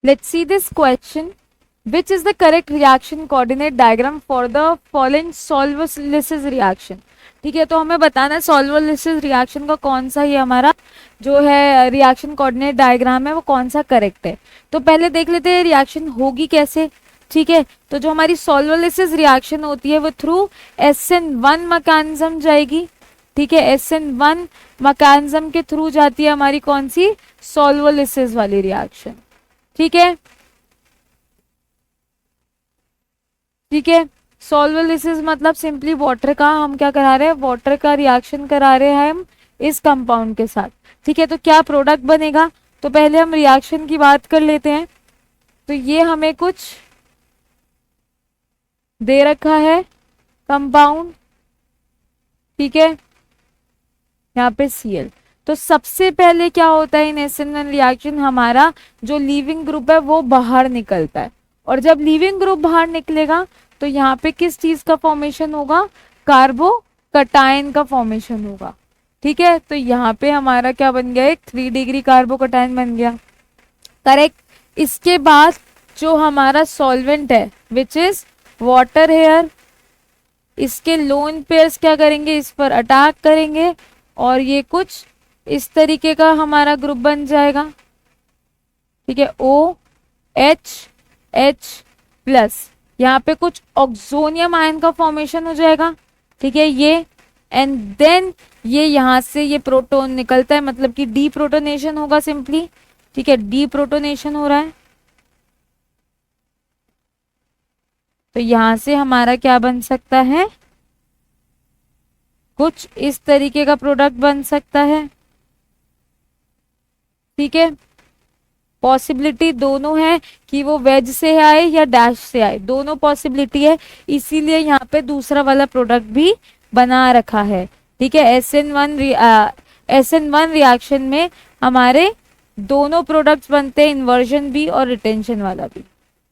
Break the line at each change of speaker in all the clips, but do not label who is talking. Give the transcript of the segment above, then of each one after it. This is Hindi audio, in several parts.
Let's see this question. Which is the correct reaction coordinate diagram for the following solvolysis reaction? ठीक है, तो हमें बताना है solvolysis reaction का कौन सा ये हमारा जो है रिएक्शन कोऑर्डिनेट डायग्राम है वो कौन सा करेक्ट है। तो पहले देख लेते हैं रिएक्शन होगी कैसे। ठीक है, तो जो हमारी solvolysis रिएक्शन होती है वो थ्रू SN1 मैकेनिज्म जाएगी। ठीक है, SN1 मैकेनिज्म के थ्रू जाती है हमारी कौन सी solvolysis वाली रिएक्शन। ठीक है, ठीक है, solvolysis मतलब सिंपली वाटर का हम क्या करा रहे हैं, वाटर का रिएक्शन करा रहे हैं हम इस कंपाउंड के साथ। ठीक है, तो क्या प्रोडक्ट बनेगा, तो पहले हम रिएक्शन की बात कर लेते हैं। तो ये हमें कुछ दे रखा है कंपाउंड, ठीक है, यहाँ पे Cl। तो सबसे पहले क्या होता है इन SN1 रिएक्शन, हमारा जो लीविंग ग्रुप है वो बाहर निकलता है, और जब लीविंग ग्रुप बाहर निकलेगा तो यहाँ पे किस चीज का फॉर्मेशन होगा, कार्बोकटायन का फॉर्मेशन होगा। ठीक है, तो यहाँ पे हमारा क्या बन गया, एक 3 डिग्री कार्बोकटायन बन गया। करेक्ट। इसके बाद जो हमारा सॉल्वेंट है विच इज वाटर हेयर, इसके लोन पेयर्स क्या करेंगे, इस पर अटैक करेंगे और ये कुछ इस तरीके का हमारा ग्रुप बन जाएगा। ठीक है, OH प्लस, यहाँ पे कुछ ऑक्सोनियम आयन का फॉर्मेशन हो जाएगा। ठीक है, ये एंड देन ये यहाँ से ये प्रोटॉन निकलता है, मतलब कि डी प्रोटोनेशन होगा सिंपली। ठीक है, डी प्रोटोनेशन हो रहा है, तो यहां से हमारा क्या बन सकता है, कुछ इस तरीके का प्रोडक्ट बन सकता है। ठीक है, पॉसिबिलिटी दोनों है कि वो वेज से आए या डैश से आए, दोनों पॉसिबिलिटी है, इसीलिए यहाँ पे दूसरा वाला प्रोडक्ट भी बना रखा है। ठीक है, SN1 रिएक्शन में हमारे दोनों प्रोडक्ट्स बनते हैं, इन्वर्जन भी और रिटेंशन वाला भी।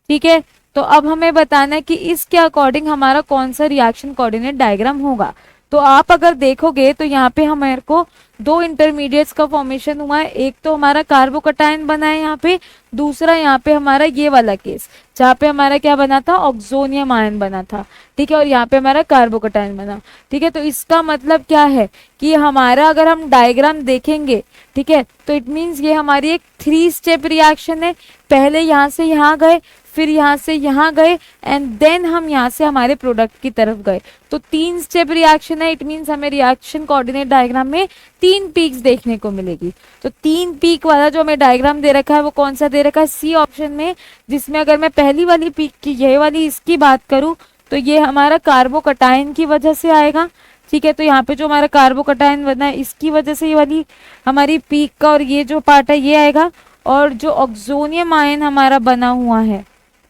ठीक है, तो अब हमें बताना है कि इसके अकॉर्डिंग हमारा कौन सा रिएक्शन कोऑर्डिनेट डायग्राम होगा। तो आप अगर देखोगे तो यहाँ पे हमारे को 2 इंटरमीडिएट्स का फॉर्मेशन हुआ है, एक तो हमारा कार्बोकटायन बना है यहाँ पे, दूसरा यहाँ पे हमारा ये वाला केस जहाँ पे हमारा क्या बना था, ऑक्सोनियम आयन बना था। ठीक है, और यहाँ पे हमारा कार्बोकटायन बना। ठीक है, तो इसका मतलब क्या है कि हमारा अगर हम डायग्राम देखेंगे, ठीक है, तो इट मीन्स ये हमारी एक 3 स्टेप रिएक्शन है। पहले यहाँ से यहाँ गए, फिर यहाँ से यहाँ गए एंड देन हम यहाँ से हमारे प्रोडक्ट की तरफ गए, तो 3 स्टेप रिएक्शन है। इट मीन्स हमें रिएक्शन कोऑर्डिनेट डायग्राम में 3 पीक्स देखने को मिलेगी। तो 3 पीक वाला जो हमें डायग्राम दे रखा है वो कौन सा दे रखा है, सी ऑप्शन में, जिसमें अगर मैं पहली वाली पीक की ये वाली इसकी बात करूं तो ये हमारा कार्बोकटायन की वजह से आएगा। ठीक है, तो यहाँ पे जो हमारा कार्बोकटायन बना है इसकी वजह से ये वाली हमारी पीक का और ये जो पार्ट है ये आएगा, और जो ऑक्सोनियम आयन हमारा बना हुआ है,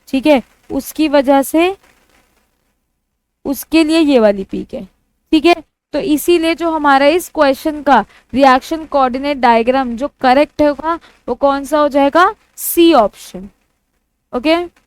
ठीक है, उसकी वजह से उसके लिए ये वाली पीक है। ठीक है, तो इसीलिए जो हमारा इस क्वेश्चन का रिएक्शन कोऑर्डिनेट डायग्राम जो करेक्ट होगा वो कौन सा हो जाएगा, सी ऑप्शन। ओके।